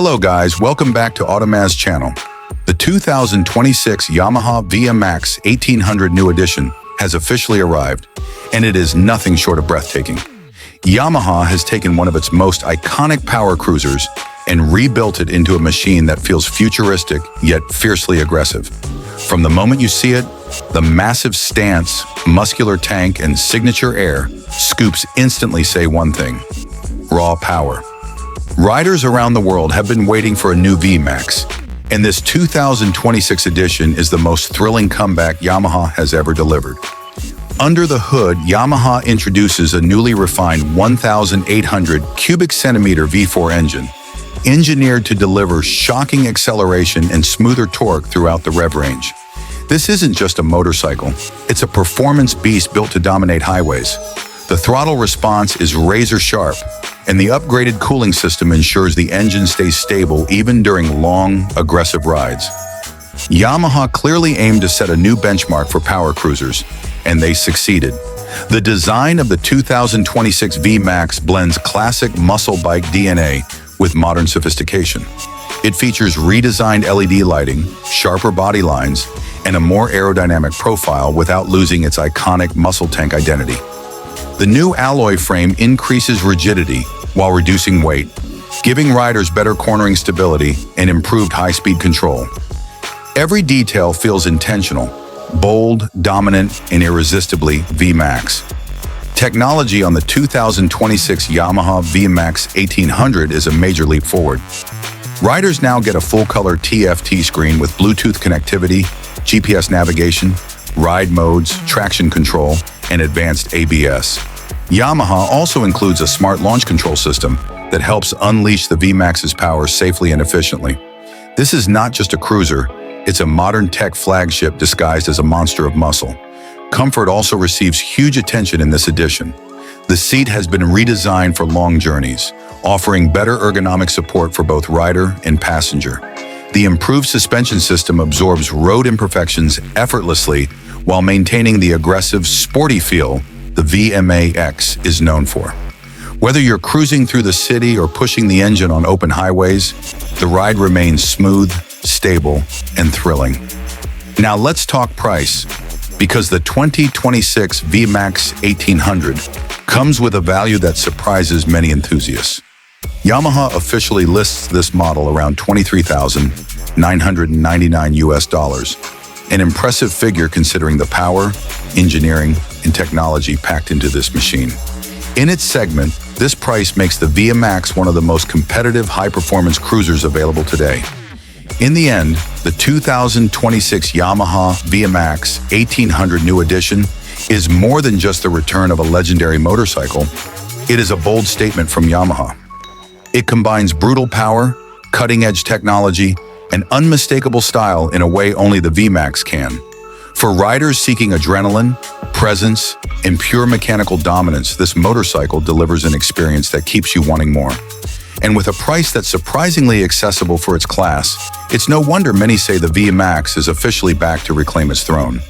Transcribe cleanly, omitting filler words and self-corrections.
Hello guys, welcome back to Automaz Channel. The 2026 Yamaha VMAX 1800 New Edition has officially arrived, and it is nothing short of breathtaking. Yamaha has taken one of its most iconic power cruisers and rebuilt it into a machine that feels futuristic yet fiercely aggressive. From the moment you see it, the massive stance, muscular tank, and signature air scoops instantly say one thing: raw power. Riders around the world have been waiting for a new VMAX, and this 2026 edition is the most thrilling comeback Yamaha has ever delivered. Under the hood, Yamaha introduces a newly refined 1,800 cubic centimeter V4 engine, engineered to deliver shocking acceleration and smoother torque throughout the rev range. This isn't just a motorcycle, it's a performance beast built to dominate highways. The throttle response is razor sharp, and the upgraded cooling system ensures the engine stays stable even during long, aggressive rides. Yamaha clearly aimed to set a new benchmark for power cruisers, and they succeeded. The design of the 2026 VMAX blends classic muscle bike DNA with modern sophistication. It features redesigned LED lighting, sharper body lines, and a more aerodynamic profile without losing its iconic muscle tank identity. The new alloy frame increases rigidity while reducing weight, giving riders better cornering stability and improved high-speed control. Every detail feels intentional, bold, dominant, and irresistibly VMAX. Technology on the 2026 Yamaha VMAX 1800 is a major leap forward. Riders now get a full-color TFT screen with Bluetooth connectivity, GPS navigation, ride modes, traction control, and advanced ABS. Yamaha also includes a smart launch control system that helps unleash the VMAX's power safely and efficiently. This is not just a cruiser, it's a modern tech flagship disguised as a monster of muscle. Comfort also receives huge attention in this edition. The seat has been redesigned for long journeys, offering better ergonomic support for both rider and passenger. The improved suspension system absorbs road imperfections effortlessly while maintaining the aggressive, sporty feel the VMAX is known for. Whether you're cruising through the city or pushing the engine on open highways, the ride remains smooth, stable, and thrilling. Now let's talk price, because the 2026 VMAX 1800 comes with a value that surprises many enthusiasts. Yamaha officially lists this model around $23,999, an impressive figure considering the power, engineering, and technology packed into this machine. In its segment, this price makes the VMAX one of the most competitive high-performance cruisers available today. In the end, the 2026 Yamaha VMAX 1800 New Edition is more than just the return of a legendary motorcycle. It is a bold statement from Yamaha. It combines brutal power, cutting-edge technology, and unmistakable style in a way only the VMAX can. For riders seeking adrenaline, presence, and pure mechanical dominance, this motorcycle delivers an experience that keeps you wanting more. And with a price that's surprisingly accessible for its class, it's no wonder many say the VMAX is officially back to reclaim its throne.